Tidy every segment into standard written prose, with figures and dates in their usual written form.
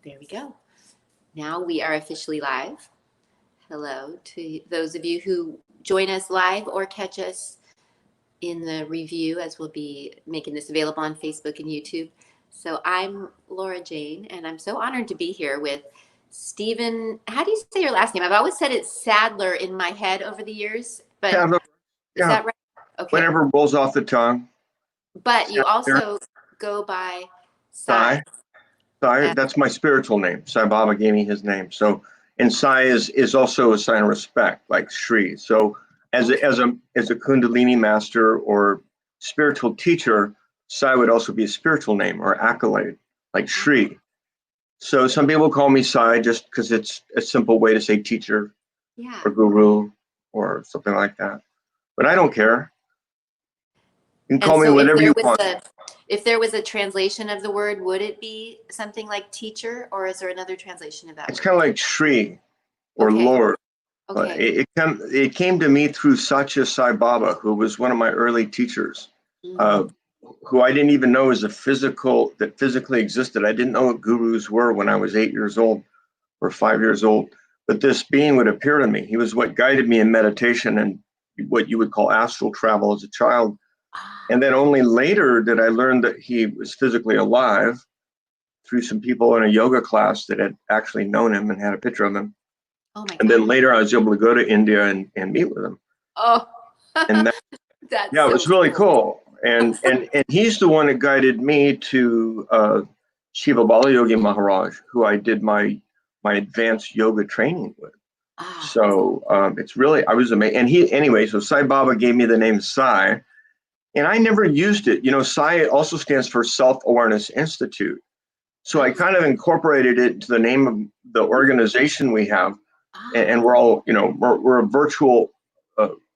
There we go. Now we are officially live. Hello to those of you who join us live or catch us in the review, as we'll be making this available on Facebook and YouTube. So I'm Laura Jane, and I'm so honored to be here with Stephen. How do you say your last name? I've always said it's Sadleir in my head over the years, but Sadleir, is that right? Okay. Whatever rolls off the tongue. But you also go by Sai. Sai, that's my spiritual name. Sai Baba gave me his name. So, and Sai is also a sign of respect, like Shri. So, as a Kundalini master or spiritual teacher, Sai would also be a spiritual name or accolade, like Shri. So some people call me Sai just because it's a simple way to say teacher, or guru, or something like that. But I don't care. You can call me whatever you want. If there was a translation of the word, would it be something like teacher, or is there another translation of that? It's kind of like Shri or Lord. Okay. It came to me through Satya Sai Baba, who was one of my early teachers, who I didn't even know that physically existed. I didn't know what gurus were when I was 8 years old or 5 years old. But this being would appear to me. He was what guided me in meditation and what you would call astral travel as a child. And then only later did I learn that he was physically alive through some people in a yoga class that had actually known him and had a picture of him. Oh my God. And then later I was able to go to India and meet with him. Oh, and it was really cool. And he's the one that guided me to Shiva Bala Yogi Maharaj, who I did my advanced yoga training with. So it's really, I was amazed. And so Sai Baba gave me the name Sai. And I never used it. You know, Sai also stands for Self-Awareness Institute. So I kind of incorporated it into the name of the organization we have. And we're all, we're a virtual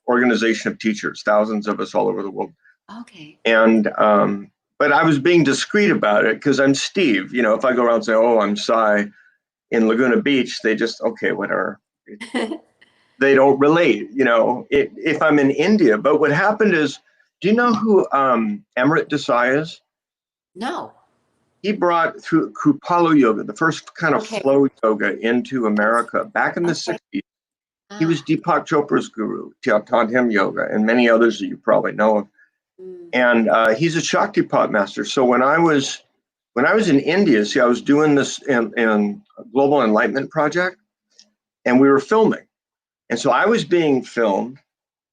organization of teachers, thousands of us all over the world. Okay. And, but I was being discreet about it because I'm Steve. You know, if I go around and say, oh, I'm Sai in Laguna Beach, they just, okay, whatever. They don't relate, if I'm in India. But what happened is, do you know who Amrit Desai is? No. He brought through Kripalu Yoga, the first kind of flow yoga into America back in the 60s. He was Deepak Chopra's guru, taught him yoga and many others that you probably know of. And he's a Shaktipat master. So when I was in India, I was doing this in Global Enlightenment Project, and we were filming. And so I was being filmed.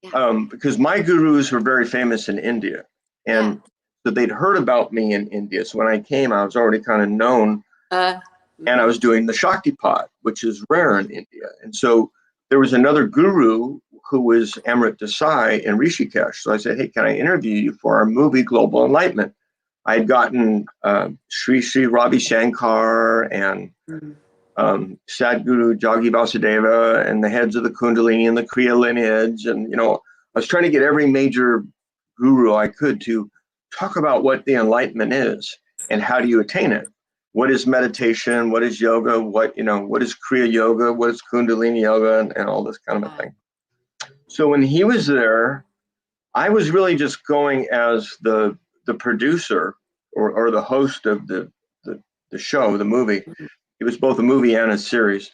Because my gurus were very famous in India, and so they'd heard about me in India. So when I came, I was already kind of known, and I was doing the Shaktipat, which is rare in India. And so there was another guru who was Amrit Desai in Rishikesh. So I said, hey, can I interview you for our movie Global Enlightenment? I had gotten Sri Ravi Shankar and Sadguru Jagi Vasudeva and the heads of the Kundalini and the Kriya lineage. And, I was trying to get every major guru I could to talk about what the enlightenment is and how do you attain it. What is meditation? What is yoga? What is Kriya yoga? What is Kundalini yoga and all this kind of a thing. So when he was there, I was really just going as the producer or the host of the show, the movie. It was both a movie and a series.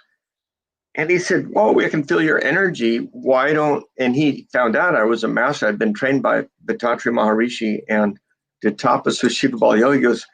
And he said, "Whoa, we can feel your energy. Why don't," and he found out I was a master. I'd been trained by Vettatri Maharishi and did tapas with Shiva Bala Yogi. He goes,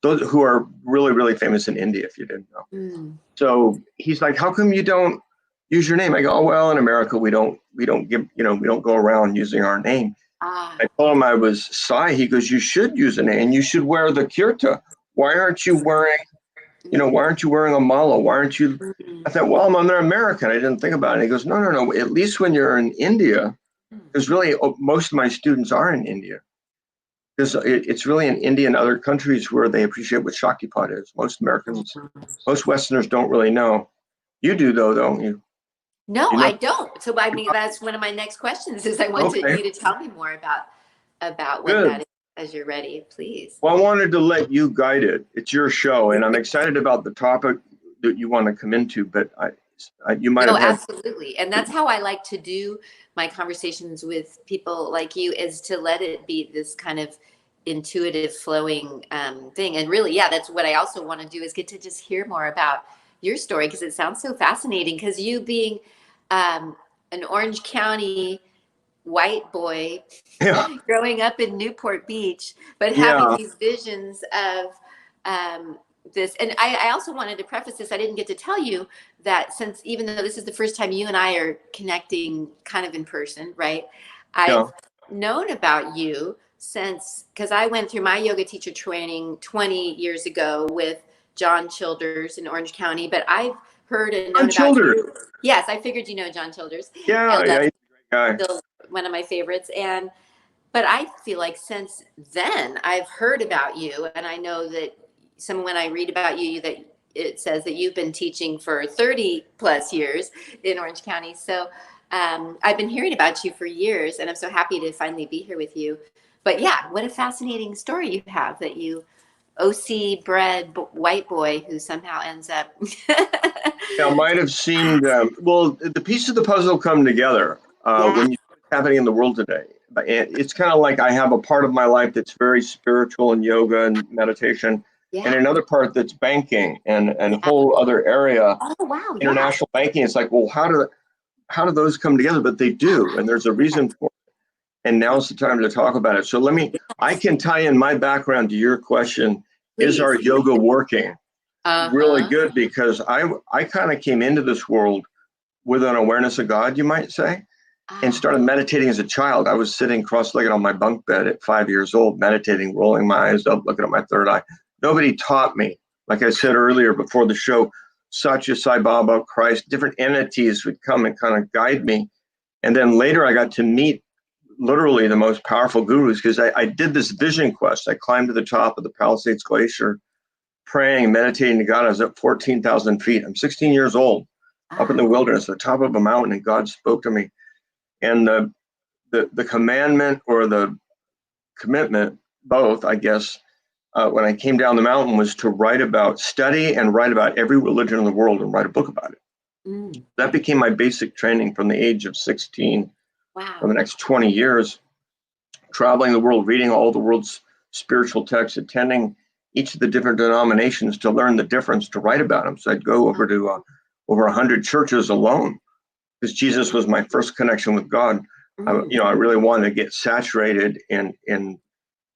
those who are really, really famous in India, if you didn't know. So he's like, "How come you don't use your name?" I go, "Oh, well, in America, we don't go around using our name." I told him I was Sai. He goes, "You should use a name. You should wear the kirta. Why aren't you wearing a mala? Why aren't you?" I thought, well, I'm American. I didn't think about it. He goes, no. At least when you're in India, because really most of my students are in India. Because it's really in India and other countries where they appreciate what Shaktipat is. Most Americans, most Westerners don't really know. You do though, don't you? No, I don't. So I mean, that's one of my next questions is I want you to tell me more about what that is as you're ready, please. Well, I wanted to let you guide it. It's your show, and I'm excited about the topic that you want to come into, but you might have had... absolutely. And that's how I like to do my conversations with people like you, is to let it be this kind of intuitive flowing thing. And really, yeah, that's what I also want to do, is get to just hear more about your story, because it sounds so fascinating. Because you being an Orange County white boy Yeah, growing up in Newport Beach, but having yeah. these visions of this. And I also wanted to preface this. I didn't get to tell you that, since even though this is the first time you and I are connecting kind of in person, right? Yeah. I've known about you since, because I went through my yoga teacher training 20 years ago with John Childers in Orange County, but I've heard and On known about Childers. you. Yes, I figured you know John Childers. I Yeah, love, yeah, he's a great guy. still one of my favorites. And but I feel like since then I've heard about you, and I know that when I read about you, that it says that you've been teaching for 30 plus years in Orange County. So I've been hearing about you for years, and I'm so happy to finally be here with you. But yeah, what a fascinating story you have, that you OC bred white boy who somehow ends up. Yeah, I might have seen well, the pieces of the puzzle come together Yeah, when you see what's happening in the world today. But it's kind of like I have a part of my life that's very spiritual and yoga and meditation, and yeah, another part that's banking and a yeah. whole other area, Oh wow, yeah. international banking. It's like, well, how do those come together? But they do, and there's a reason for it. And now's the time to talk about it. So I Yes, can tie in my background to your question. Is please. our yoga working? Really Uh-huh. good, because I kind of came into this world with an awareness of God, you might say, and Ah, started meditating as a child. I was sitting cross-legged on my bunk bed at 5 years old, meditating, rolling my eyes up, looking at my third eye. Nobody taught me. Like I said earlier before the show, Satya Sai Baba, Christ, different entities would come and kind of guide me. And then later I got to meet literally the most powerful gurus, because I did this vision quest. I climbed to the top of the Palisades Glacier, praying, meditating to God. I was at 14,000 feet. I'm 16 years old, up in the ah, wilderness, at the top of a mountain, and God spoke to me. And the commandment or the commitment, both, I guess, when I came down the mountain, was to study and write about every religion in the world and write a book about it. mm, That became my basic training from the age of 16 for the wow. next 20 years, traveling the world, reading all the world's spiritual texts, attending each of the different denominations to learn the difference, to write about them. So I'd go over to over 100 churches alone, because Jesus was my first connection with God. Mm, I really wanted to get saturated in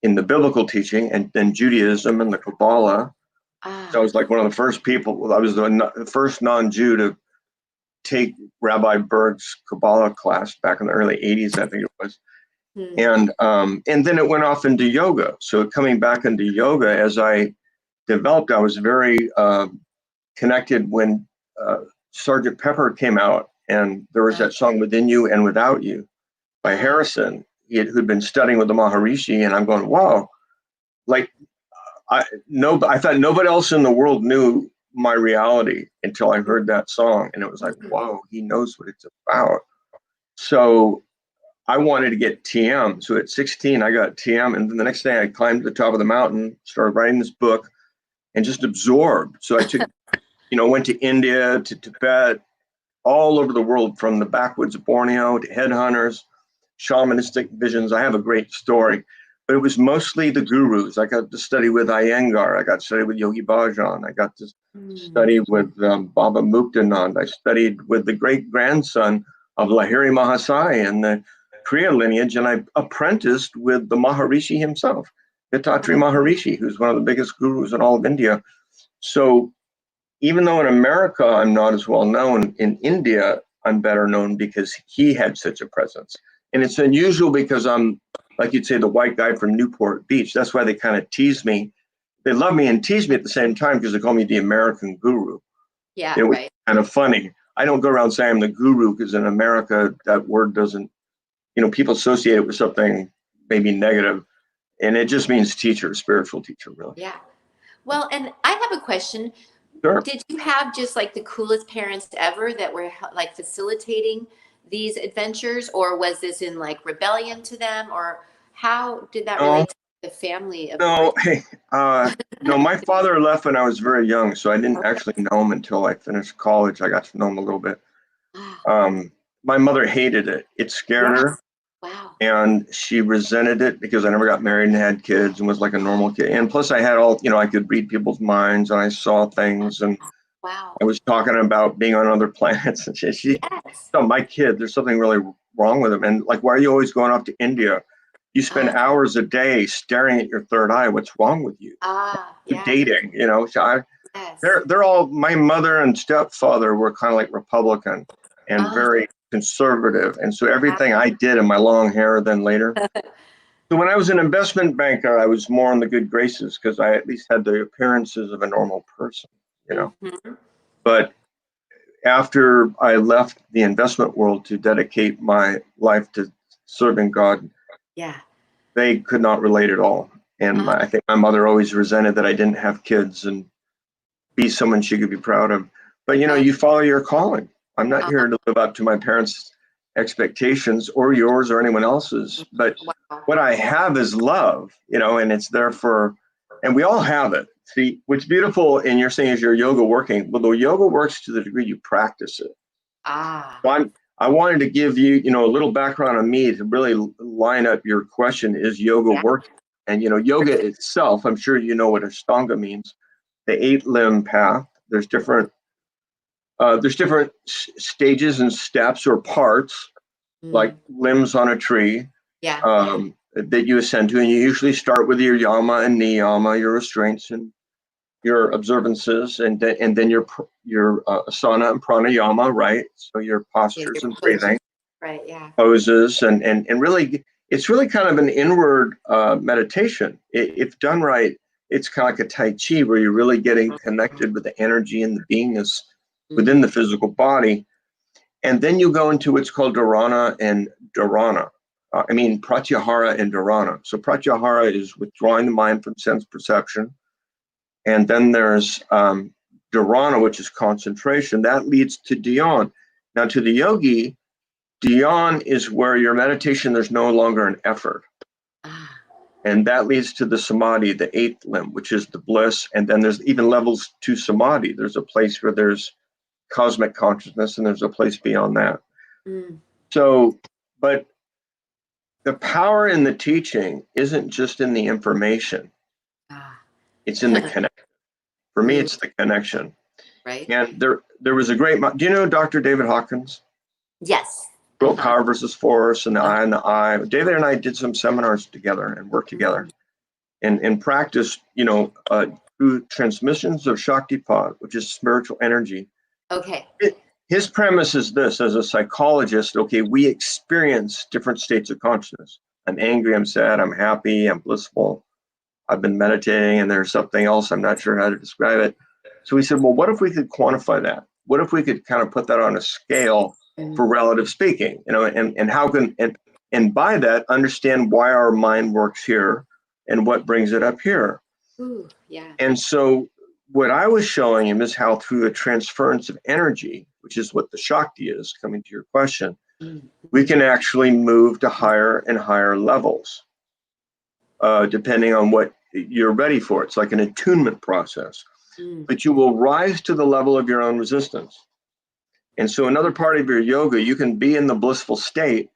the biblical teaching, and then Judaism and the Kabbalah. So I ah, was like one of the first people. I was the first non-Jew to take Rabbi Berg's Kabbalah class back in the early '80s, I think it was. mm, And then it went off into yoga. So coming back into yoga, as I developed, I was very connected when Sergeant Pepper came out, and there was uh, that song "Within You and Without You" by ah, Harrison, who'd been studying with the Maharishi, and I'm going, wow, like I thought nobody else in the world knew my reality until I heard that song, and it was like, mm, whoa, he knows what it's about. So I wanted to get TM. So at 16, I got TM. And then the next day, I climbed to the top of the mountain, started writing this book, and just absorbed. So I took, went to India, to Tibet, all over the world, from the backwoods of Borneo to headhunters, shamanistic visions. I have a great story, but it was mostly the gurus. I got to study with Iyengar. I got to study with Yogi Bhajan. I got to mm, study with Baba Muktanand. I studied with the great grandson of Lahiri Mahasai and the Kriya lineage, and I apprenticed with the Maharishi himself, Dattatri ah, Maharishi, who's one of the biggest gurus in all of India. So even though in America I'm not as well known, in India I'm better known because he had such a presence. And it's unusual because I'm, like you'd say, the white guy from Newport Beach. That's why they kind of tease me. They love me and tease me at the same time, because they call me the American guru. yeah, It was right. kind of funny. I don't go around saying I'm the guru, because in America that word doesn't, people associate it with something maybe negative, and it just means teacher, spiritual teacher, really. Yeah. Well, and I have a question. Sure. Did you have just like the coolest parents ever that were like facilitating these adventures, or was this in like rebellion to them, or how did that No, relate to the family of no, origin? hey, no, my father left when I was very young, so I didn't Okay. actually know him until I finished college. I got to know him a little bit. Ah, My mother hated it. It scared her. yes. Wow. And she resented it because I never got married and had kids and was like a normal kid. And plus I had all, I could read people's minds and I saw things, and Wow. I was talking about being on other planets, and she Yes. oh, my kid, there's something really wrong with him. And like, why are you always going off to India? You spend hours a day staring at your third eye. What's wrong with you? Yeah. Dating, So Yes. they're all, my mother and stepfather were kind of like Republican and very conservative. And so everything I did, and my long hair then later. So when I was an investment banker, I was more in the good graces because I at least had the appearances of a normal person, Mhm. But after I left the investment world to dedicate my life to serving God, Yeah. they could not relate at all. And I think my mother always resented that I didn't have kids and be someone she could be proud of. But you follow your calling. I'm not here to live up to my parents' expectations or yours or anyone else's. But Wow. what I have is love, and it's there and we all have it. See, what's beautiful, and you're saying is your yoga working. Well, the yoga works to the degree you practice it. So I wanted to give you, a little background on me to really line up your question: is yoga working? And yoga itself, I'm sure you know what Ashtanga means. The 8-limb path. There's different stages and steps or parts, like limbs on a tree, that you ascend to, and you usually start with your yama and niyama, your restraints and your observances, and then your asana and pranayama, right? So your postures and breathing, right? Yeah. Poses, and really, it's really kind of an inward meditation. If done right, it's kind of like a Tai Chi, where you're really getting connected with the energy and the beingness within the physical body. And then you go into what's called dharana and dharana. Pratyahara and dharana. So pratyahara is withdrawing the mind from sense perception. And then there's dharana, which is concentration. That leads to dhyan. Now, to the yogi, dhyan is where your meditation, there's no longer an effort. And that leads to the samadhi, the 8th limb, which is the bliss. And then there's even levels to samadhi. There's a place where there's cosmic consciousness, and there's a place beyond that. So, but the power in the teaching isn't just in the information. It's in the connection. For me, it's the connection. Right. And there was a great, do you know Dr. David Hawkins? Yes. Wrote Power versus Force and the Eye and the Eye. David and I did some seminars together and worked together and practiced, through transmissions of Shaktipat, which is spiritual energy. Okay. His premise is this: as a psychologist, okay, we experience different states of consciousness. I'm angry, I'm sad, I'm happy, I'm blissful. I've been meditating, and there's something else, I'm not sure how to describe it. So we said, well, what if we could quantify that? What if we could kind of put that on a scale for relative speaking, and how can, and by that, understand why our mind works here and what brings it up here. Yeah. And so what I was showing him is how through a transference of energy, which is what the Shakti is, coming to your question, we can actually move to higher and higher levels, depending on what you're ready for. It's like an attunement process, but you will rise to the level of your own resistance. And so another part of your yoga, you can be in the blissful state,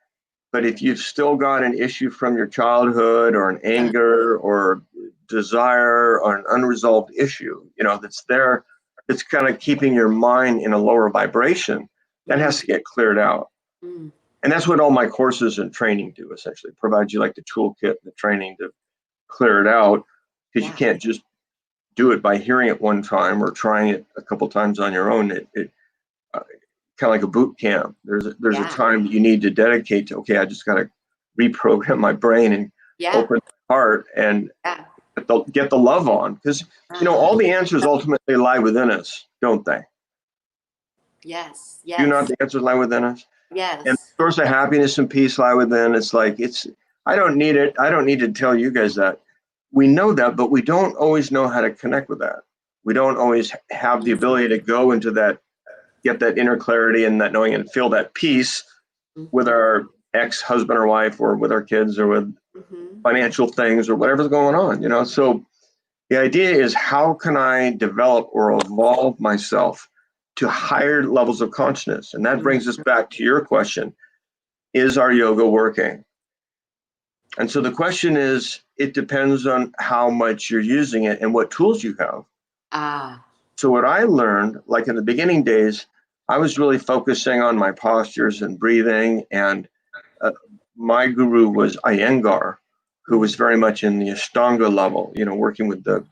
but if you've still got an issue from your childhood or an anger or desire or an unresolved issue, that's there, that's kind of keeping your mind in a lower vibration, that has to get cleared out. And that's what all my courses and training do, essentially provide you like the toolkit, the training to clear it out, because you can't just do it by hearing it one time or trying it a couple times on your own. It kind of like a boot camp. There's a time that you need to dedicate to, okay, I just got to reprogram my brain and open my heart and get the love on, because all the answers ultimately lie within us, don't they? Yes. Do not the answers lie within us? Yes. And the source of happiness and peace lie within. It's like, I don't need it. I don't need to tell you guys that. We know that, but we don't always know how to connect with that. We don't always have the ability to go into that, get that inner clarity and that knowing and feel that peace with our ex-husband or wife or with our kids or with financial things or whatever's going on, So the idea is, how can I develop or evolve myself to higher levels of consciousness? And that brings us back to your question: is our yoga working? And so the question is, it depends on how much you're using it and what tools you have. Ah. So what I learned, like in the beginning days, I was really focusing on my postures and breathing. And my guru was Iyengar, who was very much in the Ashtanga level, working with the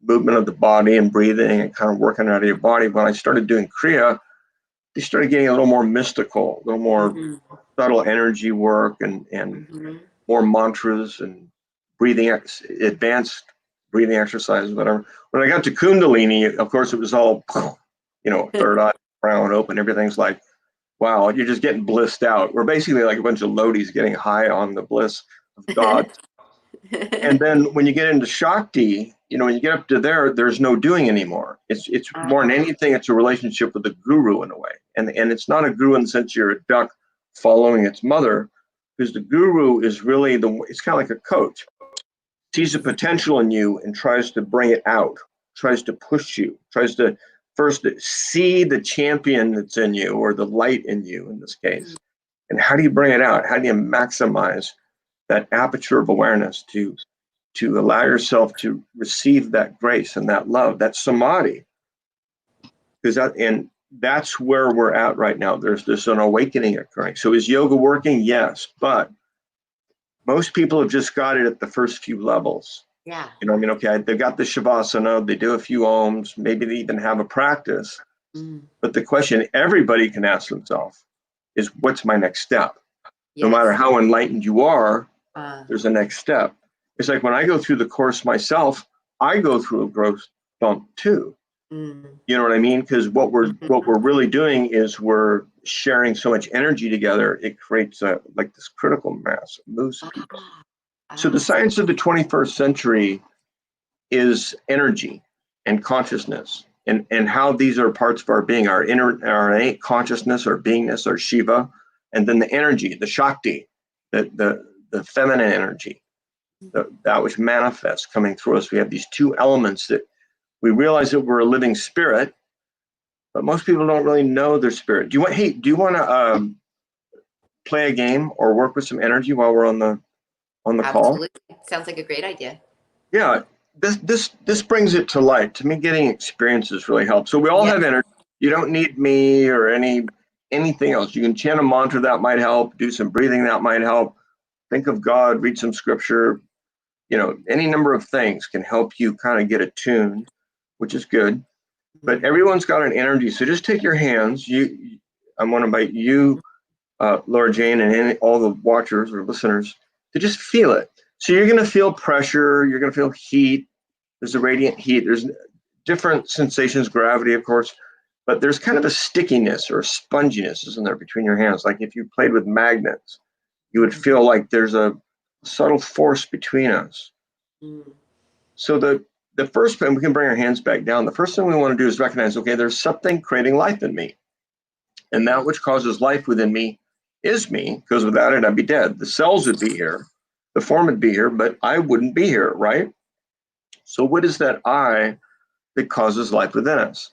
movement of the body and breathing and kind of working out of your body. When I started doing Kriya, they started getting a little more mystical, a little more subtle energy work and more mantras and advanced breathing exercises, whatever. When I got to Kundalini, of course, it was all, third eye round open. Everything's like, wow, you're just getting blissed out. We're basically like a bunch of Lodis getting high on the bliss of God. And then when you get into Shakti, when you get up to there's no doing anymore. It's more than anything, it's a relationship with the guru in a way. And it's not a guru in the sense you're a duck following its mother, because the guru is really it's kind of like a coach. Sees the potential in you and tries to bring it out, tries to push you, tries to first see the champion that's in you, or the light in you in this case. And how do you bring it out? How do you maximize that aperture of awareness to allow yourself to receive that grace and that love, that samadhi? And that's where we're at right now. There's an awakening occurring. So is yoga working? Yes, but most people have just got it at the first few levels. Yeah. Okay, they've got the Shavasana, they do a few ohms, maybe they even have a practice. But the question everybody can ask themselves is, what's my next step? Yes. No matter how enlightened you are, there's a next step. It's like when I go through the course myself, I go through a growth bump too. You know what I mean? Because what we're really doing is we're sharing so much energy together. It creates like this critical mass. It moves people. So the science of the 21st century is energy and consciousness, and how these are parts of our being, our innate consciousness, our beingness, our Shiva, and then the energy, the Shakti, the feminine energy, that which manifests coming through us. We have these two elements that we realize that we're a living spirit, but most people don't really know their spirit. Do you want to play a game or work with some energy while we're on the call? Absolutely. Sounds like a great idea. Yeah, this brings it to light. To me, getting experiences really helps. So we all have energy. You don't need me or anything else. You can chant a mantra, that might help. Do some breathing, that might help. Think of God, read some scripture. Any number of things can help you kind of get attuned, which is good. But everyone's got an energy. So just take your hands. I want to invite you, Laura Jane, and all the watchers or listeners to just feel it. So you're going to feel pressure. You're going to feel heat. There's a radiant heat. There's different sensations, gravity, of course, but there's kind of a stickiness or a sponginess, isn't there, between your hands? Like if you played with magnets, you would feel like there's a subtle force between us. So the first thing, we can bring our hands back down. The first thing we want to do is recognize, okay, there's something creating life in me. And that which causes life within me is me, because without it, I'd be dead. The cells would be here, the form would be here, but I wouldn't be here, right? So what is that I that causes life within us?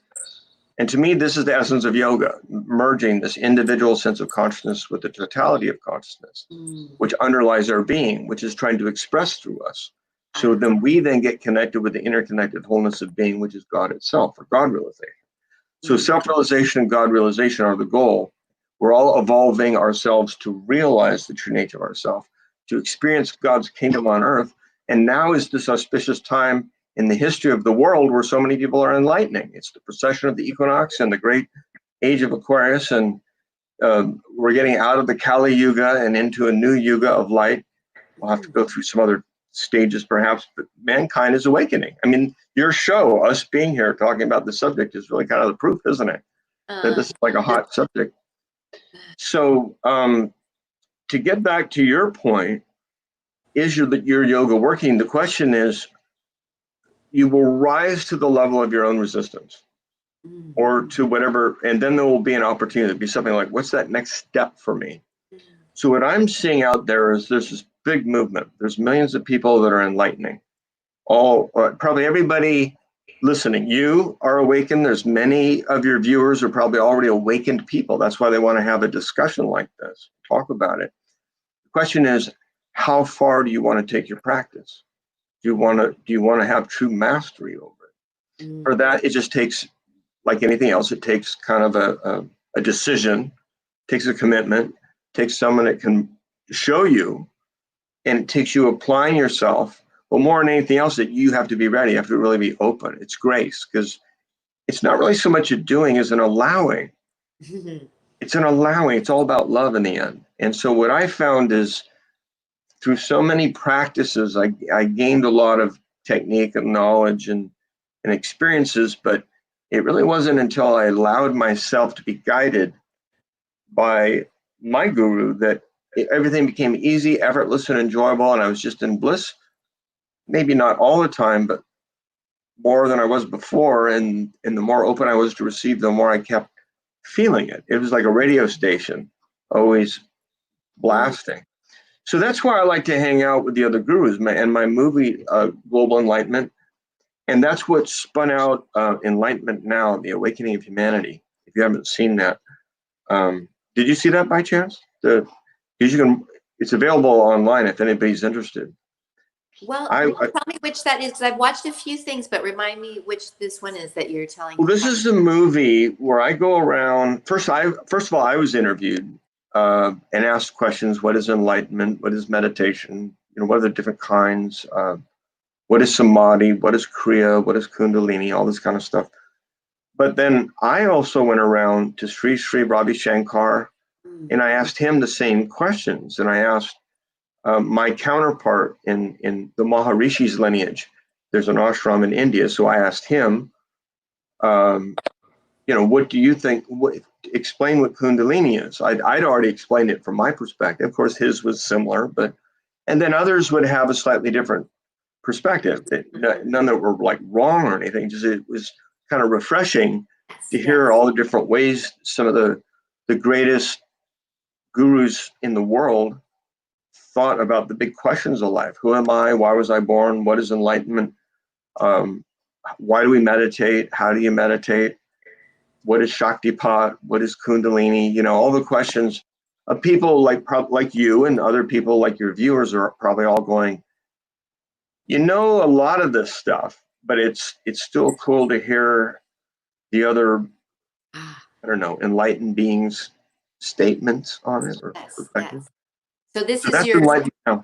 And to me, this is the essence of yoga, merging this individual sense of consciousness with the totality of consciousness, which underlies our being, which is trying to express through us. So then we get connected with the interconnected wholeness of being, which is God itself, or God realization. So self-realization and God realization are the goal. We're all evolving ourselves to realize the true nature of ourselves, to experience God's kingdom on earth. And now is this auspicious time in the history of the world where so many people are enlightening. It's the precession of the equinox and the great age of Aquarius. And we're getting out of the Kali Yuga and into a new Yuga of light. We'll have to go through some other stages perhaps, but mankind is awakening. I mean, your show, us being here talking about the subject, is really kind of the proof, isn't it? That this is like a hot subject. So to get back to your point, is your yoga working? The question is, you will rise to the level of your own resistance or to whatever, and then there will be an opportunity to be something like, what's that next step for me? So what I'm seeing out there is there's this big movement. There's millions of people that are enlightening. Probably everybody listening, you are awakened. There's many of your viewers are probably already awakened people. That's why they want to have a discussion like this, talk about it. The question is, how far do you want to take your practice? Do you want to have true mastery over it? Mm. For that, it just takes, like anything else, it takes kind of a decision, takes a commitment, takes someone that can show you, and it takes you applying yourself. But more than anything else, that you have to be ready. You have to really be open. It's grace, because it's not really so much a doing as an allowing. It's an allowing. It's all about love in the end. And so what I found is, through so many practices, I gained a lot of technique and knowledge and experiences, but it really wasn't until I allowed myself to be guided by my guru that everything became easy, effortless, and enjoyable, and I was just in bliss. Maybe not all the time, but more than I was before. And the more open I was to receive, the more I kept feeling it. It was like a radio station, always blasting. So that's why I like to hang out with the other gurus, and my movie, Global Enlightenment. And that's what spun out Enlightenment Now, The Awakening of Humanity. If you haven't seen that, did you see that by chance? It's available online if anybody's interested. Well, tell me which that is, because I've watched a few things, but remind me which this one is that you're telling me. Well, this is the movie where I go around. First of all, I was interviewed and asked questions. What is enlightenment? What is meditation? What are the different kinds? What is samadhi? What is kriya? What is kundalini? All this kind of stuff. But then I also went around to Sri Ravi Shankar, and I asked him the same questions. And I asked my counterpart in the Maharishi's lineage. There's an ashram in India, so I asked him, what do you think? Explain what kundalini is. I'd already explained it from my perspective. Of course, his was similar, and then others would have a slightly different perspective. None that were like wrong or anything. Just it was kind of refreshing to hear all the different ways some of the greatest gurus in the world thought about the big questions of life. Who am I? Why was I born? What is enlightenment? Why do we meditate? How do you meditate? What is Shaktipat? What is Kundalini? All the questions of people like you and other people like your viewers are probably all going, a lot of this stuff, but it's still cool to hear the other, I don't know, enlightened beings' statements on it or perspective. So this is that's your enlightenment now.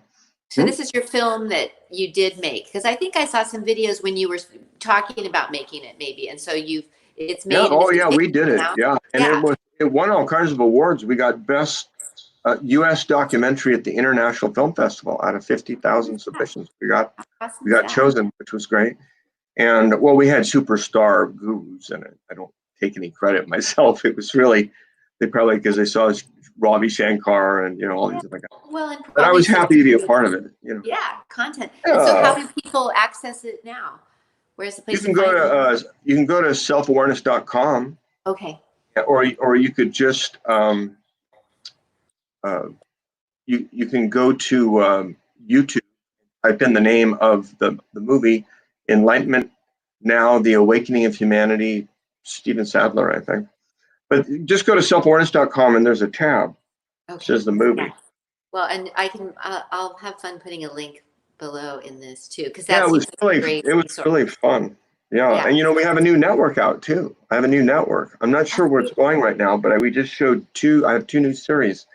So this is your film that you did make, because I think I saw some videos when you were talking about making it, maybe, and so it's made. Yeah, oh yeah, we did it. Now. Yeah, and it won all kinds of awards. We got best U.S. documentary at the International Film Festival out of 50,000 submissions. We got chosen, which was great. And we had superstar gurus in it. I don't take any credit myself. It was really, because they saw Ravi Shankar and all these other guys. Well, but I was happy to be a part of it. Yeah, content. And so how do people access it now? Where's the place? You can go to selfawareness.com. Okay. Or you could just you can go to YouTube, type in the name of the movie, Enlightenment Now, The Awakening of Humanity, Stephen Sadleir, I think. But just go to selfawareness.com and there's a tab that says the movie. Yeah. Well, and I'll have fun putting a link below in this too, because it was really fun. Yeah. And we have a new network out too. I have a new network. I'm not sure where it's going right now, but we just showed I have 2 new series.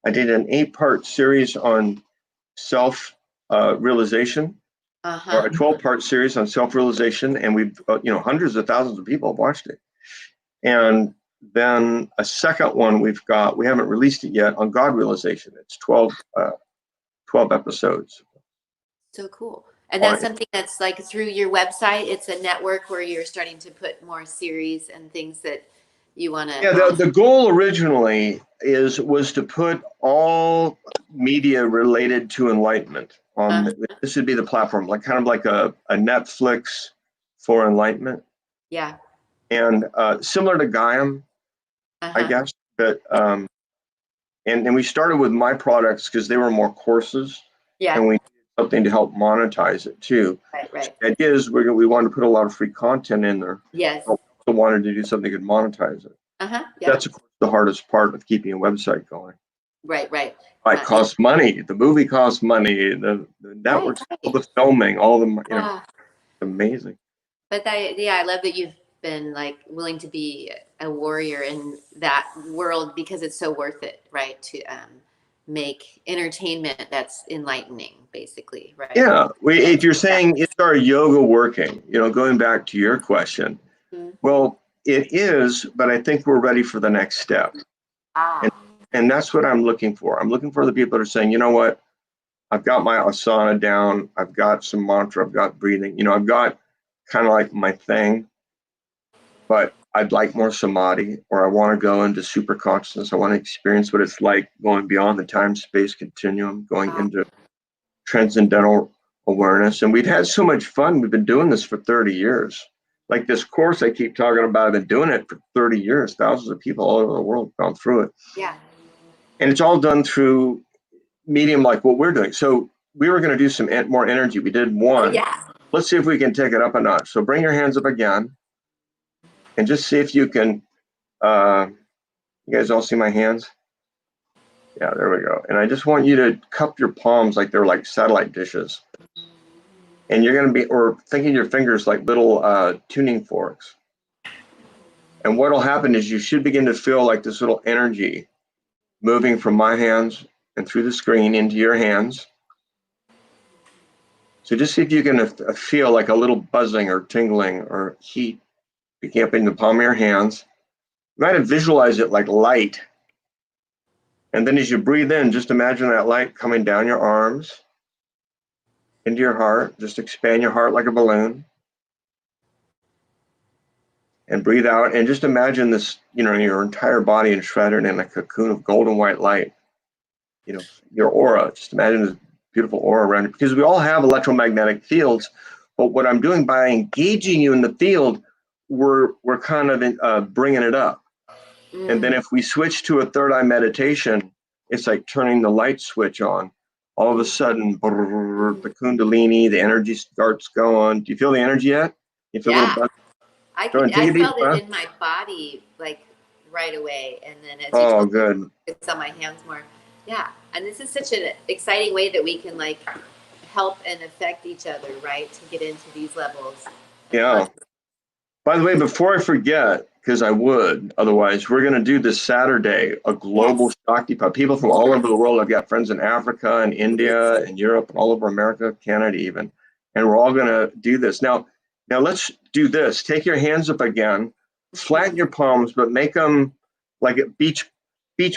I did an 8-part series on self-realization, or a 12-part series on self-realization, and we've hundreds of thousands of people have watched it. And then a second one we haven't released it yet, on God realization. It's 12 episodes. So cool. And that's something that's like through your website. It's a network where you're starting to put more series and things that you want to. Yeah, the goal originally was to put all media related to enlightenment on. This would be the platform, kind of like a Netflix for enlightenment. Yeah. And similar to Gaiam, I guess. But and we started with my products because they were more courses. Yeah. And we needed something to help monetize it too. Right. So the idea is we wanted to put a lot of free content in there. Yes. We also wanted to do something that could monetize it. Yeah. That's of course the hardest part of keeping a website going. Right, right. It costs money. The movie costs money. The networks, Right, all right. the filming, all the, Ah, amazing. but yeah, I love that you've been like willing to be a warrior in that world because it's so worth it, right? To make entertainment that's enlightening, basically, right? Yeah. If you're Yeah. saying, is our yoga working? Going back to your question, Mhm. well, it is, but I think we're ready for the next step. And, Ah, and that's what I'm looking for. I'm looking for the people that are saying, you know what? I've got my asana down. I've got some mantra. I've got breathing. I've got kind of like my thing, but I'd like more samadhi, or I want to go into super consciousness. I want to experience what it's like going beyond the time space continuum, going ah, into transcendental awareness. And we've had so much fun. We've been doing this for 30 years. Like this course I keep talking about, I've been doing it for 30 years. Thousands of people all over the world have gone through it. yeah. And it's all done through medium like what we're doing. So we were going to do some more energy. We did Oh, one. yeah. Let's see if we can take it up a notch. So bring your hands up again and just see if you can. You guys all see my hands? Yeah, there we go. And I just want you to cup your palms like they're like satellite dishes. And you're going to be, or thinking your fingers like little tuning forks. And what will happen is you should begin to feel like this little energy moving from my hands and through the screen into your hands. So just see if you can feel like a little buzzing or tingling or heat picking up in the palm of your hands. You might have visualized it like light. And then as you breathe in, just imagine that light coming down your arms into your heart. Just expand your heart like a balloon. And breathe out and just imagine this, your entire body enshrouded in a cocoon of golden white light. Your aura, just imagine this beautiful aura around it, because we all have electromagnetic fields. But what I'm doing by engaging you in the field, we're kind of bringing it up. And then Mm. if we switch to a third eye meditation, it's like turning the light switch on. All of a sudden, the kundalini, the energy starts going. Do you feel the energy yet? You feel a little Yeah. buzz? Go and take I a deep felt it breath. in my body like right away. And then as you Oh, told me, good. it's on my hands more. Yeah. And this is such an exciting way that we can like help and affect each other, right? To get into these levels of Yeah. consciousness. By the way, before I forget, because I would otherwise, we're going to do this Saturday a global Yes. Shakti Party. People from all over the world. I've got friends in Africa and India and Europe and all over America, Canada even, and we're all going to do this. Now let's do this. Take your hands up again, flatten your palms, but make them like a beach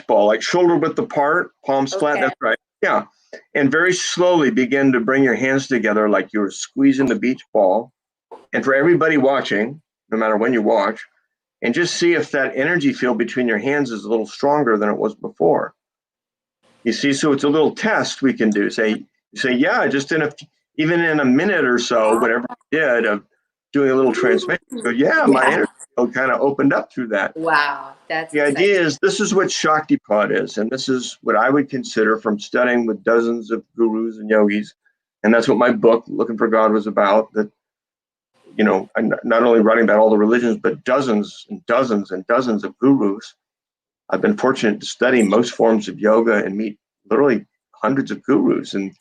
ball, like shoulder width apart, palms flat. Okay. That's right. Yeah, and very slowly begin to bring your hands together like you're squeezing the beach ball. And for everybody watching, no matter when you watch, and just see if that energy field between your hands is a little stronger than it was before. You see, so it's a little test we can do. Say, yeah, just even in a minute or so, whatever you did of doing a little transmission, go, yeah, my Yeah. energy field kind of opened up through that. Wow. That's The exciting. idea is this is what Shaktipat is, and this is what I would consider from studying with dozens of gurus and yogis, and that's what my book, Looking for God, was about. That I'm not only writing about all the religions, but dozens and dozens and dozens of gurus. I've been fortunate to study most forms of yoga and meet literally hundreds of gurus. And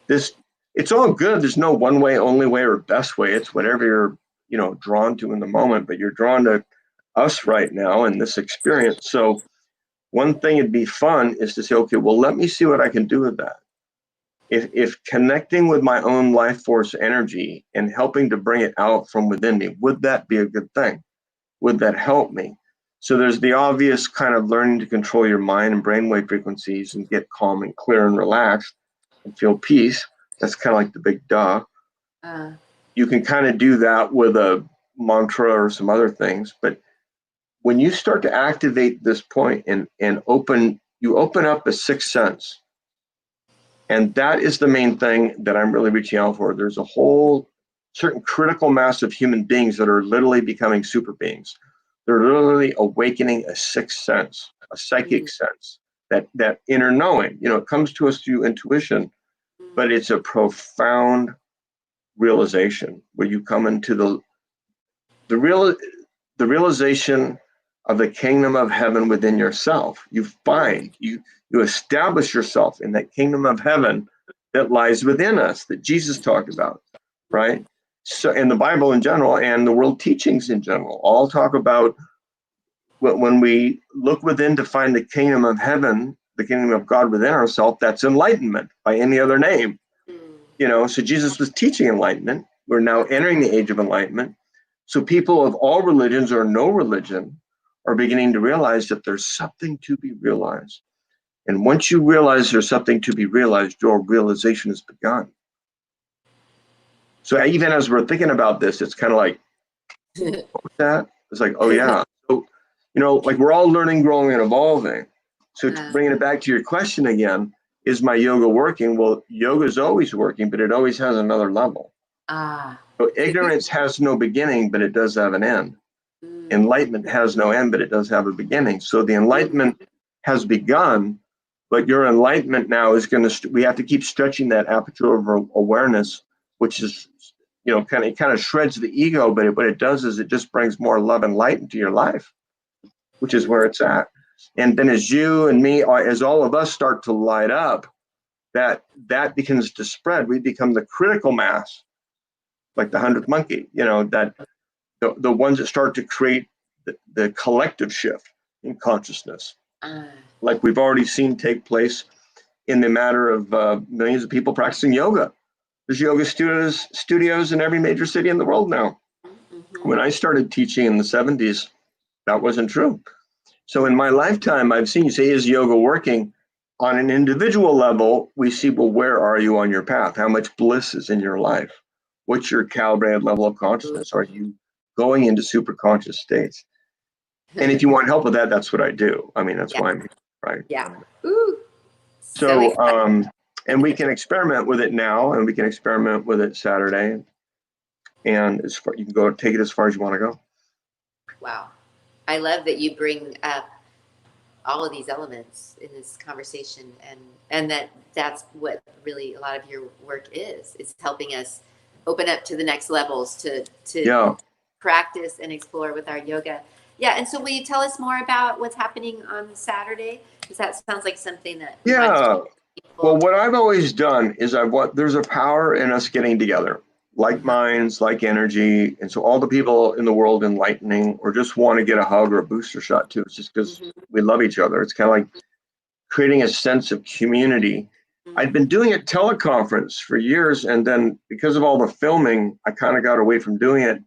it's all good. There's no one way, only way, or best way. It's whatever you're, drawn to in the moment, but you're drawn to us right now in this experience. So one thing it'd be fun is to say, okay, well, let me see what I can do with that. If connecting with my own life force energy and helping to bring it out from within me, would that be a good thing? Would that help me? So there's the obvious kind of learning to control your mind and brainwave frequencies and get calm and clear and relaxed and feel peace. That's kind of like the big duh. Uh, You can kind of do that with a mantra or some other things. But when you start to activate this point and you open up a sixth sense. And that is the main thing that I'm really reaching out for. There's a whole certain critical mass of human beings that are literally becoming super beings. They're literally awakening a sixth sense, a psychic sense, that inner knowing. It comes to us through intuition, but it's a profound realization where you come into the realization of the kingdom of heaven within yourself. You find, you establish yourself in that kingdom of heaven that lies within us, that Jesus talked about, right? So, in the Bible in general and the world teachings in general, all talk about when we look within to find the kingdom of heaven, the kingdom of God within ourselves, that's enlightenment by any other name. So Jesus was teaching enlightenment. We're now entering the age of enlightenment. So people of all religions or no religion are beginning to realize that there's something to be realized. And once you realize there's something to be realized, your realization has begun. So even as we're thinking about this, it's kind of like, what was that? It's like, oh yeah. So, like we're all learning, growing, and evolving. So bringing it back to your question again, is my yoga working? Well, yoga is always working, but it always has another level. So ignorance has no beginning, but it does have an end. Enlightenment has no end, but it does have a beginning. So the enlightenment has begun, but your enlightenment now is we have to keep stretching that aperture of awareness, which is, kind of shreds the ego, but what it does is it just brings more love and light into your life, which is where it's at. And then as you and me, as all of us start to light up, that begins to spread. We become the critical mass, like the 100th monkey, that the ones that start to create the collective shift in consciousness, like we've already seen take place in the matter of millions of people practicing yoga. There's yoga studios in every major city in the world now. When I started teaching in the 70s, that wasn't true. So in my lifetime, I've seen, you say, is yoga working? On an individual level, we see, well, where are you on your path? How much bliss is in your life? What's your calibrated level of consciousness? Are you going into super conscious states? And if you want help with that, that's what I do. I mean, that's why I'm here, right? Yeah. Ooh. So and we can experiment with it now, and we can experiment with it Saturday. And you can go take it as far as you want to go. Wow. I love that you bring up all of these elements in this conversation, and that's what really a lot of your work is. It's helping us open up to the next levels to practice and explore with our yoga. Yeah. And so will you tell us more about what's happening on Saturday? Because that sounds like something that well, what I've always done is there's a power in us getting together, like minds, like energy. And so all the people in the world enlightening or just want to get a hug or a booster shot too. It's just because we love each other. It's kind of like creating a sense of community. I'd been doing a teleconference for years, and then because of all the filming, I kind of got away from doing it.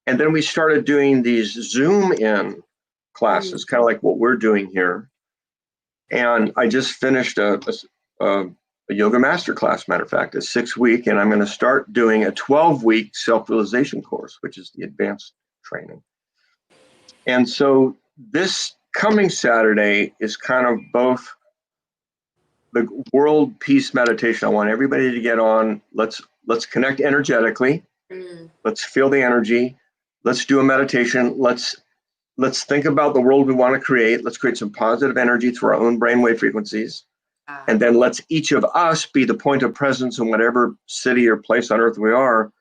And then we started doing these Zoom in classes, kind of like what we're doing here. And I just finished a yoga masterclass, matter of fact, a 6-week, and I'm going to start doing a 12-week self-realization course, which is the advanced training. And so this coming Saturday is kind of both the world peace meditation. I want everybody to get on. Let's connect energetically. Let's feel the energy. Let's do a meditation. Let's think about the world we want to create. Let's create some positive energy through our own brainwave frequencies. And then let's each of us be the point of presence in whatever city or place on earth we are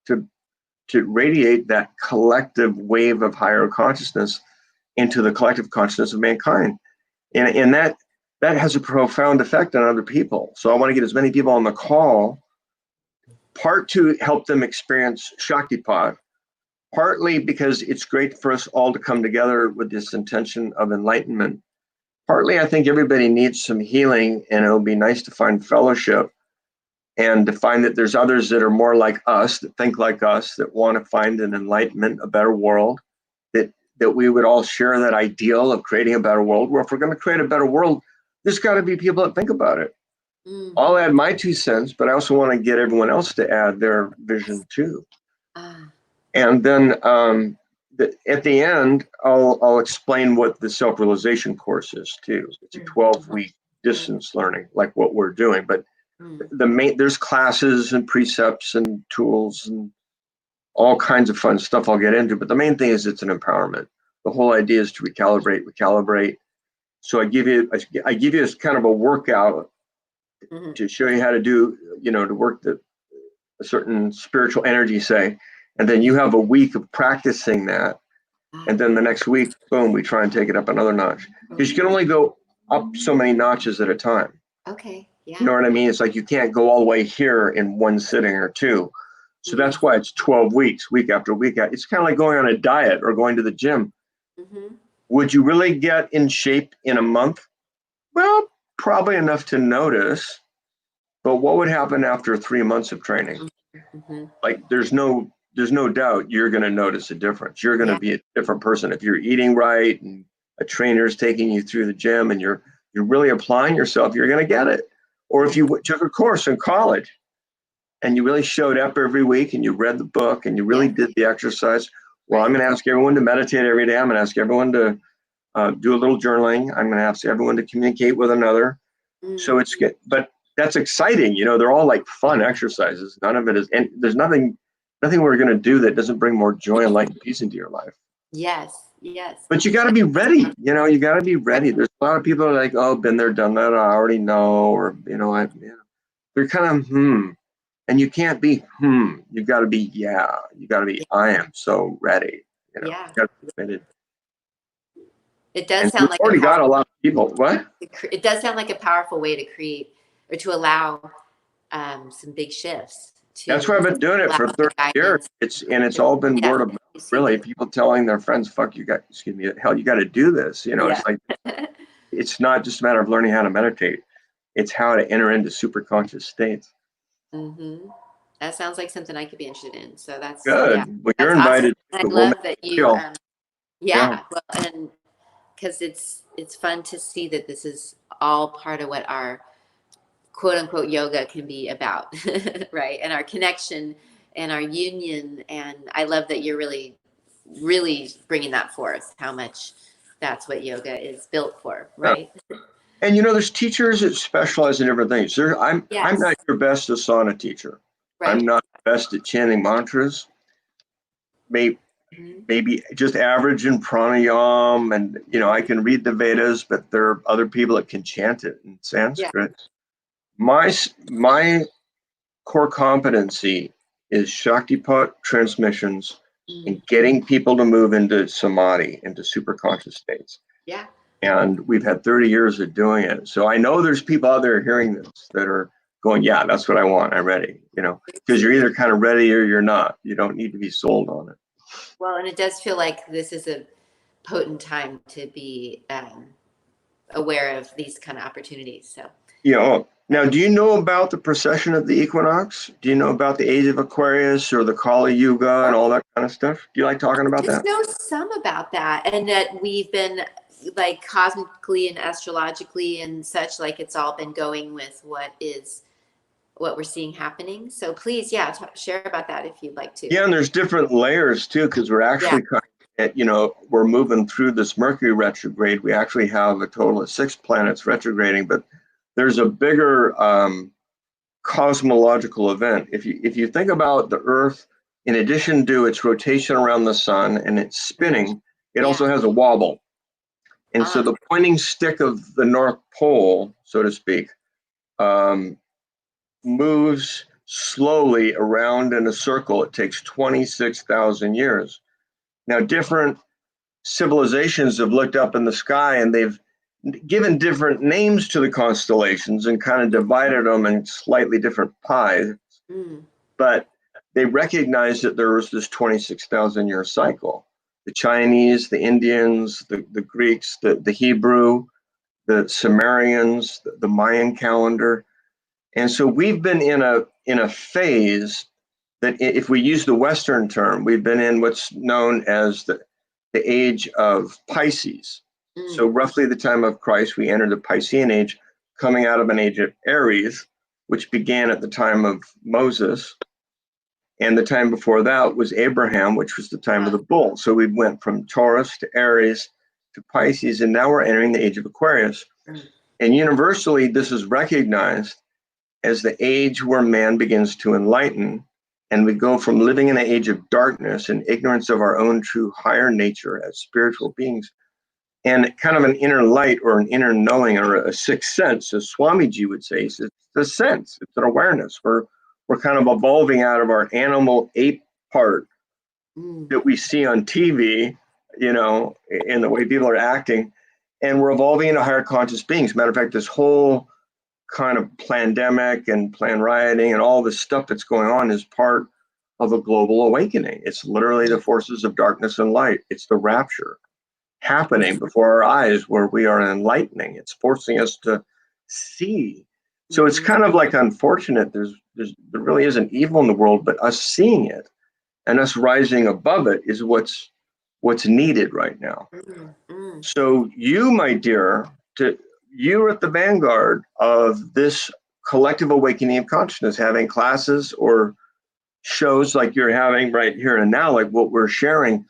to radiate that collective wave of higher consciousness into the collective consciousness of mankind. And that has a profound effect on other people. So I want to get as many people on the call, part to help them experience Shaktipat, partly because it's great for us all to come together with this intention of enlightenment. Partly, I think everybody needs some healing, and it'll be nice to find fellowship and to find that there's others that are more like us, that think like us, that want to find an enlightenment, a better world, that we would all share that ideal of creating a better world. Well, if we're going to create a better world, there's got to be people that think about it. I'll add my 2 cents, but I also want to get everyone else to add their vision too. And then at the end, I'll explain what the self-realization course is too. It's a 12-week distance learning, like what we're doing. But there's classes and precepts and tools and all kinds of fun stuff I'll get into. But the main thing is it's an empowerment. The whole idea is to recalibrate. So I give you as kind of a workout to show you how to do, to work a certain spiritual energy, say. And then you have a week of practicing that. And then the next week, boom, we try and take it up another notch. Because you can only go up so many notches at a time. Okay. Yeah. You know what I mean? It's like you can't go all the way here in one sitting or two. So that's why it's 12 weeks, week after week. It's kind of like going on a diet or going to the gym. Mm-hmm. Would you really get in shape in a month? Well, probably enough to notice. But what would happen after 3 months of training? Mm-hmm. Like there's no doubt you're going to notice a difference. You're going to be a different person if you're eating right and a trainer's taking you through the gym and you're really applying yourself. You're going to get it. Or if you took a course in college and you really showed up every week and you read the book and you really did the exercise. Well, I'm going to ask everyone to meditate every day. I'm going to ask everyone to do a little journaling. I'm going to ask everyone to communicate with another. So it's good, but that's exciting. You know, they're all like fun exercises. None of it is, and there's nothing we're going to do that doesn't bring more joy and light and peace into your life. Yes. Yes. But you got to be ready. You know, you got to be ready. There's a lot of people that are like, oh, been there, done that. I already know, or they're kind of and you can't be You got to be You got to be I am so ready. You know, you got to be committed. It does And sound we've like already got a lot of people. What? it does sound like a powerful way to create or to allow some big shifts. That's why I've been doing it for 30 years. It's all been word of mouth. Really, people telling their friends, "Fuck, you got, excuse me, hell, you got to do this." You know, it's like it's not just a matter of learning how to meditate; it's how to enter into super conscious states. Mm-hmm. That sounds like something I could be interested in. So that's good. Well, you're that's invited. awesome. I love that you. Well, Well, and because it's fun to see that this is all part of what our quote unquote yoga can be about, right? And our connection and our union. And I love that you're really, really bringing that forth. How much that's what yoga is built for, right? And you know, there's teachers that specialize in different things. I'm not your best asana teacher. Right. I'm not best at chanting mantras. Maybe just average in pranayam, and I can read the Vedas, but there are other people that can chant it in Sanskrit. My core competency is Shaktipat transmissions and getting people to move into samadhi, into super conscious states. Yeah. And we've had 30 years of doing it. So I know there's people out there hearing this that are going, yeah, that's what I want. I'm ready, because you're either kind of ready or you're not. You don't need to be sold on it. Well, and it does feel like this is a potent time to be aware of these kind of opportunities. So. Now, do you know about the precession of the equinox? Do you know about the age of Aquarius or the Kali Yuga and all that kind of stuff? Do you like talking about that? I know some about that, and that we've been like cosmically and astrologically and such, like it's all been going with what we're seeing happening. So please, share about that if you'd like to. Yeah, and there's different layers too, because we're actually we're moving through this Mercury retrograde. We actually have a total of 6 planets retrograding, but there's a bigger cosmological event. If you think about the Earth, in addition to its rotation around the sun and its spinning, it also has a wobble. And so the pointing stick of the North Pole, so to speak, moves slowly around in a circle. It takes 26,000 years. Now, different civilizations have looked up in the sky and they've given different names to the constellations and kind of divided them in slightly different pies. But they recognized that there was this 26,000 year cycle. The Chinese, the Indians, the Greeks, the Hebrew, the Sumerians, the Mayan calendar. And so we've been in a phase that, if we use the Western term, we've been in what's known as the age of Pisces. So roughly the time of Christ, we entered the Piscean age, coming out of an age of Aries, which began at the time of Moses. And the time before that was Abraham, which was the time of the bull. So we went from Taurus to Aries to Pisces, and now we're entering the age of Aquarius. And universally, this is recognized as the age where man begins to enlighten, and we go from living in an age of darkness and ignorance of our own true higher nature as spiritual beings, and kind of an inner light or an inner knowing or a sixth sense, as Swamiji would say. It's a sense, it's an awareness. We're kind of evolving out of our animal ape part that we see on TV, you know, in the way people are acting. And we're evolving into higher conscious beings. Matter of fact, this whole kind of pandemic and planned rioting and all this stuff that's going on is part of a global awakening. It's literally the forces of darkness and light. It's the rapture happening before our eyes, where we are enlightening. It's forcing us to see. So it's kind of like unfortunate. There really isn't evil in the world, but us seeing it and us rising above it is what's needed right now. So you, my dear, you're at the vanguard of this collective awakening of consciousness, having classes or shows like you're having right here and now, like what we're sharing,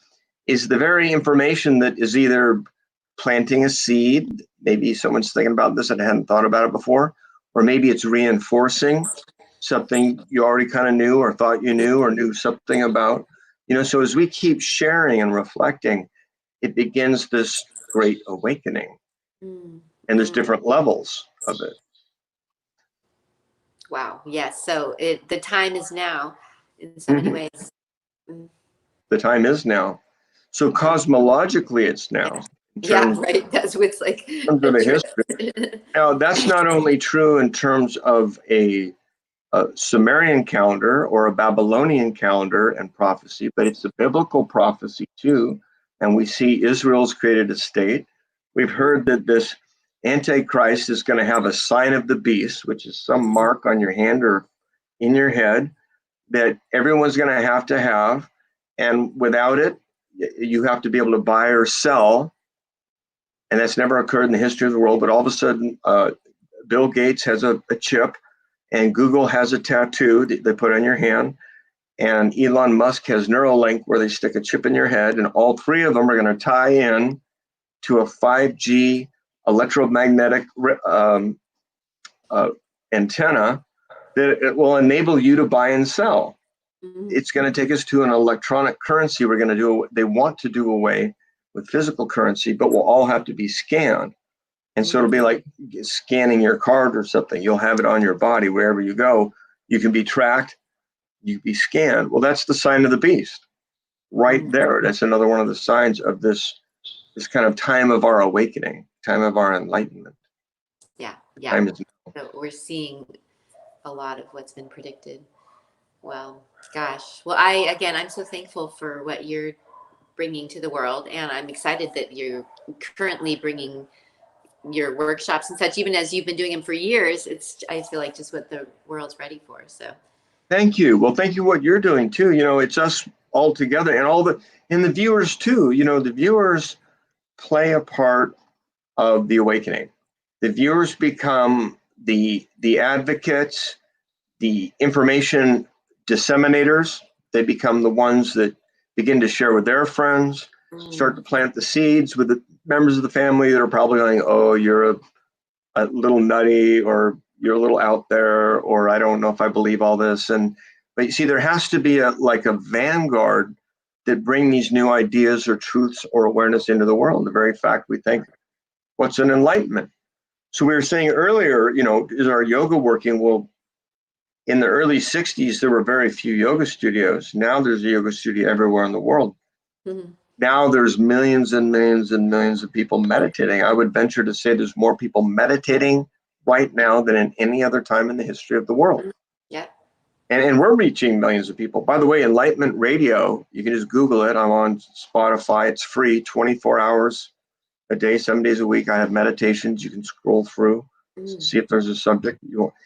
is the very information that is either planting a seed. Maybe someone's thinking about this and hadn't thought about it before, or maybe it's reinforcing something you already kind of knew or thought you knew or knew something about. You know, so as we keep sharing and reflecting, it begins this great awakening. And there's different levels of it. Wow. Yes. So the time is now in so many ways. The time is now. So cosmologically, it's now. Yeah, right. That's what's like. In terms of the history. Now, that's not only true in terms of a Sumerian calendar or a Babylonian calendar and prophecy, but it's a biblical prophecy too. And we see Israel's created a state. We've heard that this Antichrist is going to have a sign of the beast, which is some mark on your hand or in your head that everyone's going to have. And without it, you have to be able to buy or sell. And that's never occurred in the history of the world. But all of a sudden, Bill Gates has a chip, and Google has a tattoo that they put on your hand, and Elon Musk has Neuralink, where they stick a chip in your head, and all three of them are going to tie in to a 5G electromagnetic antenna that it will enable you to buy and sell. It's going to take us to an electronic currency. They want to do away with physical currency, but we'll all have to be scanned. And so it'll be like scanning your card or something. You'll have it on your body wherever you go. You can be tracked, you can be scanned. Well, that's the sign of the beast right there. That's another one of the signs of this kind of time of our awakening, time of our enlightenment. Yeah. So we're seeing a lot of what's been predicted. Well, gosh. Well, I'm so thankful for what you're bringing to the world, and I'm excited that you're currently bringing your workshops and such, even as you've been doing them for years. I feel like just what the world's ready for. So thank you. Well, thank you what you're doing too. You know, it's us all together, and the viewers too. You know, the viewers play a part of the awakening. The viewers become the advocates, the information disseminators. They become the ones that begin to share with their friends, start to plant the seeds with the members of the family that are probably going, oh, you're a little nutty, or you're a little out there, or I don't know if I believe all this. But you see, there has to be a vanguard that bring these new ideas or truths or awareness into the world. The very fact we think, what's an enlightenment? So we were saying earlier, you know, is our yoga working? Well, in the early 60s, there were very few yoga studios. Now there's a yoga studio everywhere in the world. Now there's millions and millions and millions of people meditating. I would venture to say there's more people meditating right now than in any other time in the history of the world. Yeah. And we're reaching millions of people. By the way, Enlightenment Radio, you can just Google it. I'm on Spotify. It's free, 24 hours a day, 7 days a week. I have meditations. You can scroll through, see if there's a subject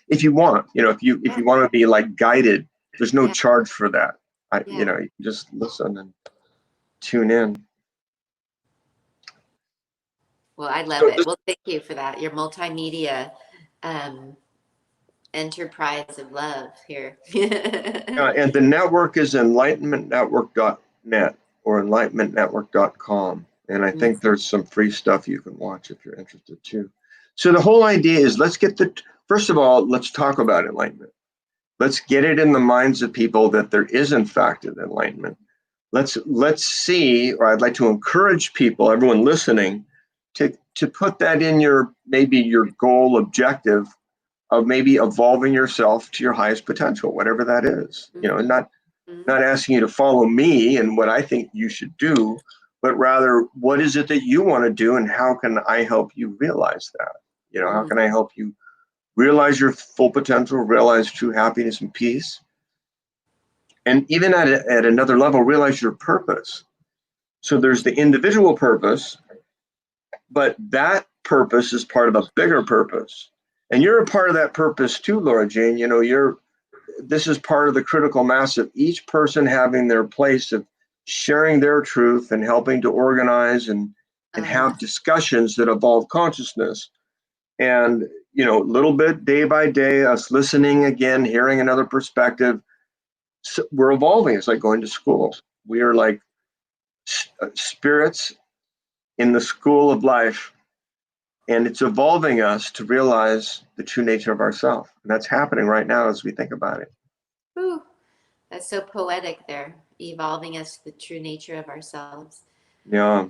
if you want. You know, if you want to be like guided, there's no charge for that. You know, you can just listen and tune in. Well, I love it. Well, thank you for that. Your multimedia enterprise of love here. And the network is enlightenmentnetwork.net or enlightenmentnetwork.com. And I think there's some free stuff you can watch if you're interested too. So the whole idea is, first of all, let's talk about enlightenment. Let's get it in the minds of people that there is in fact an enlightenment. Let's see, or I'd like to encourage people, everyone listening, to put that in your goal objective of maybe evolving yourself to your highest potential, whatever that is. You know, not asking you to follow me and what I think you should do, but rather, what is it that you want to do, and how can I help you realize that? You know, how can I help you realize your full potential, realize true happiness and peace, and even at another level, realize your purpose. So there's the individual purpose, but that purpose is part of a bigger purpose. And you're a part of that purpose too, Laura Jane. You know, this is part of the critical mass of each person having their place of sharing their truth and helping to organize and have discussions that evolve consciousness. And, you know, little bit day by day, us listening again, hearing another perspective, so we're evolving. It's like going to school. We are like spirits in the school of life, and it's evolving us to realize the true nature of ourselves. And that's happening right now as we think about it. Ooh, that's so poetic there, evolving us to the true nature of ourselves. Yeah.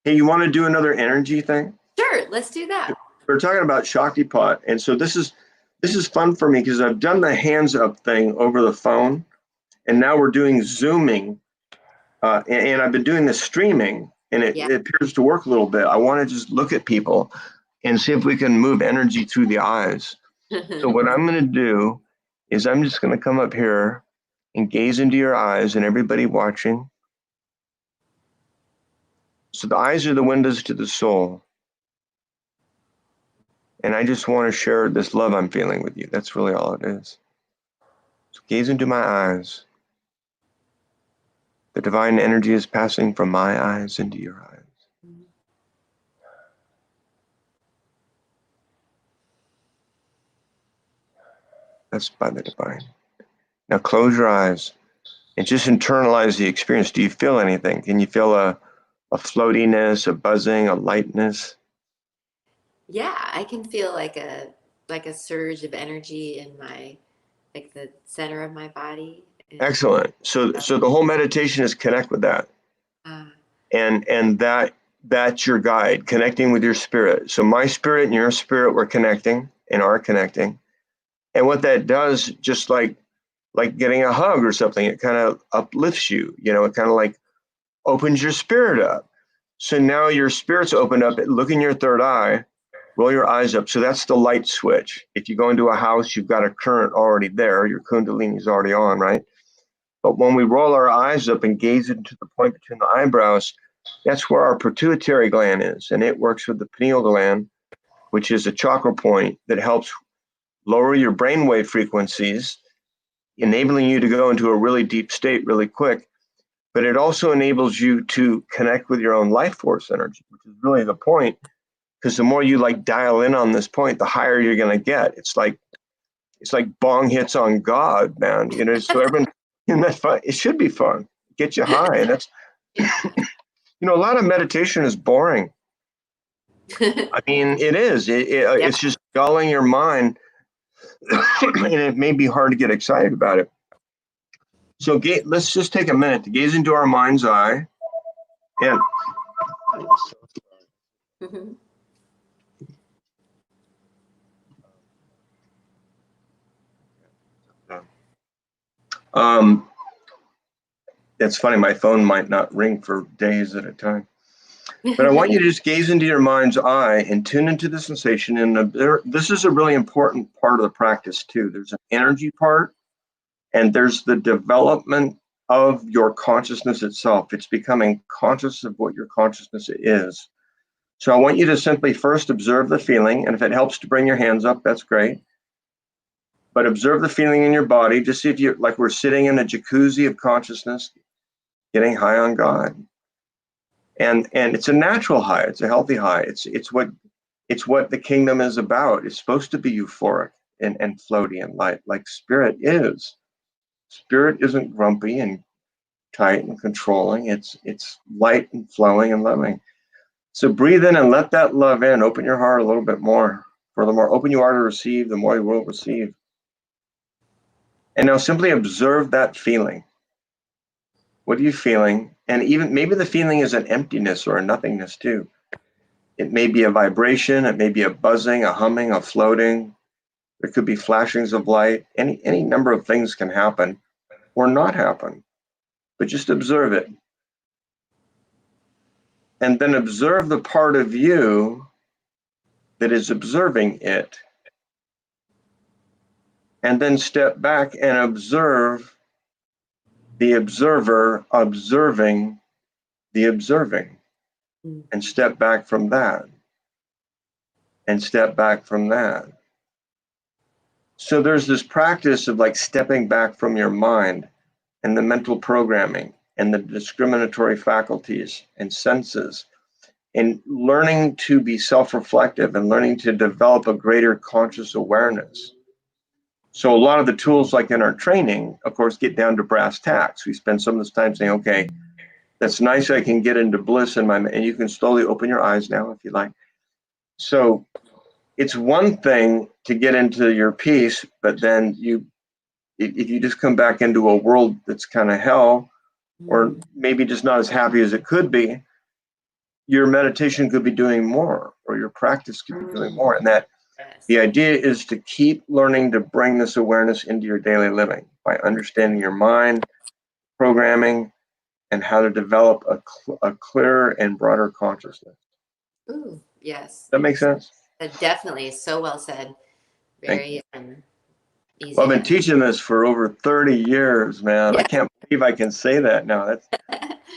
Hey, you want to do another energy thing? Sure, let's do that. We're talking about Shaktipat, and so this is fun for me because I've done the hands up thing over the phone, and now we're doing Zooming, and I've been doing the streaming, and it appears to work a little bit. I want to just look at people and see if we can move energy through the eyes. So what I'm going to do is I'm just going to come up here and gaze into your eyes, and everybody watching. So the eyes are the windows to the soul. And I just want to share this love I'm feeling with you. That's really all it is. So gaze into my eyes. The divine energy is passing from my eyes into your eyes. That's by the divine. Now close your eyes and just internalize the experience. Do you feel anything? Can you feel a floatiness, a buzzing, a lightness? Yeah, I can feel like a surge of energy in my, like the center of my body. Excellent. So the whole meditation is connect with that. And that's your guide, connecting with your spirit. So my spirit and your spirit, we're connecting and are connecting. And what that does, just like getting a hug or something, it kind of uplifts you, you know, it kind of like opens your spirit up. So now your spirit's opened up, look in your third eye, roll your eyes up. So that's the light switch. If you go into a house, you've got a current already there, your kundalini is already on, right? But when we roll our eyes up and gaze into the point between the eyebrows, that's where our pituitary gland is. And it works with the pineal gland, which is a chakra point that helps lower your brainwave frequencies, enabling you to go into a really deep state really quick. But it also enables you to connect with your own life force energy, which is really the point. Because the more you like dial in on this point, the higher you're going to get. It's like bong hits on God, man. You know, so everyone, and that's fun. It should be fun. Get you high. And that's, you know, a lot of meditation is boring. I mean, it is. It's just dulling your mind, and it may be hard to get excited about it. So let's just take a minute to gaze into our mind's eye. And it's funny, my phone might not ring for days at a time. But I want you to just gaze into your mind's eye and tune into the sensation. And this is a really important part of the practice too. There's an energy part, and there's the development of your consciousness itself. It's becoming conscious of what your consciousness is. So I want you to simply first observe the feeling, and if it helps to bring your hands up, that's great. But observe the feeling in your body. Just see if you're like we're sitting in a jacuzzi of consciousness, getting high on God. And it's a natural high. It's a healthy high. It's what the kingdom is about. It's supposed to be euphoric and floaty and light, like spirit is. Spirit isn't grumpy and tight and controlling. It's light and flowing and loving. So breathe in and let that love in. Open your heart a little bit more. For the more open you are to receive, the more you will receive. And now simply observe that feeling. What are you feeling? And even maybe the feeling is an emptiness or a nothingness too. It may be a vibration, it may be a buzzing, a humming, a floating. There could be flashings of light. Any number of things can happen or not happen, but just observe it. and then observe the part of you that is observing it, and then step back and observe the observer observing the observing, and step back from that, and step back from that. So there's this practice of like stepping back from your mind and the mental programming and the discriminatory faculties and senses, and learning to be self-reflective and learning to develop a greater conscious awareness. So a lot of the tools, like in our training, of course, get down to brass tacks. We spend some of this time saying, okay, that's nice, I can get into bliss in my, and you can slowly open your eyes now if you like. So it's one thing to get into your peace, but then if you just come back into a world that's kind of hell, or maybe just not as happy as it could be, your meditation could be doing more, or your practice could be doing more. And that the idea is to keep learning to bring this awareness into your daily living by understanding your mind, programming, and how to develop a clearer and broader consciousness. Ooh, yes. That makes sense? Definitely. So well said. Very easy. Well, I've been teaching this for over 30 years, man. Yeah. I can't believe I can say that now.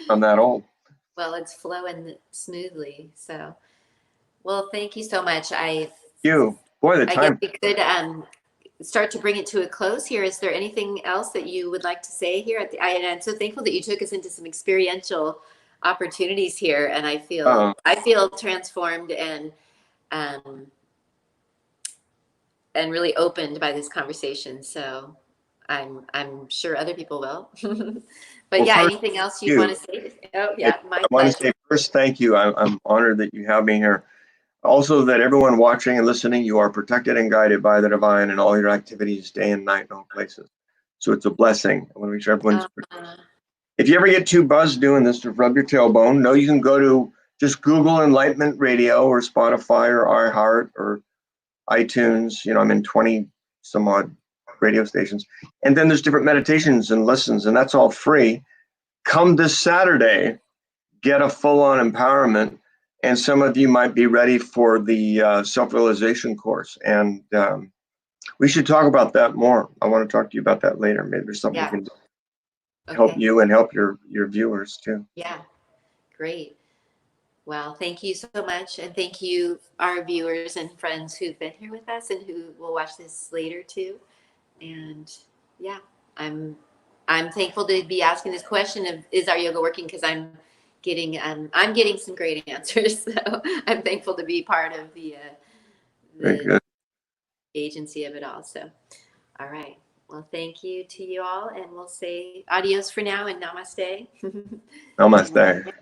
I'm that old. Well, it's flowing smoothly. So, well, thank you so much. Boy, the I time. guess we could start to bring it to a close here. Is there anything else that you would like to say here? I'm so thankful that you took us into some experiential opportunities here, and I feel transformed um, and really opened by this conversation. So I'm sure other people will. But Well, yeah, first, anything else you want to say? Oh yeah, my I want to pleasure. say first, thank you. I'm honored that you have me here. Also, that everyone watching and listening, you are protected and guided by the divine in all your activities, day and night, in all places. So it's a blessing. I want to make sure everyone's. If you ever get too buzzed doing this, to rub your tailbone, no, you can go to just Google Enlightenment Radio or Spotify or iHeart or iTunes. You know, I'm in 20 some odd radio stations. And then there's different meditations and lessons, and that's all free. Come this Saturday, get a full-on empowerment, and some of you might be ready for the self-realization course. And we should talk about that more. I want to talk to you about that later. Maybe there's something we can do to help you and help your viewers too. Yeah, great. Well, thank you so much. And thank you, our viewers and friends who've been here with us and who will watch this later too. And yeah, I'm thankful to be asking this question of, is our yoga working? Because I'm getting some great answers. So I'm thankful to be part of the agency of it all. So, all right. Well, thank you to you all, and we'll say adios for now and namaste. Namaste.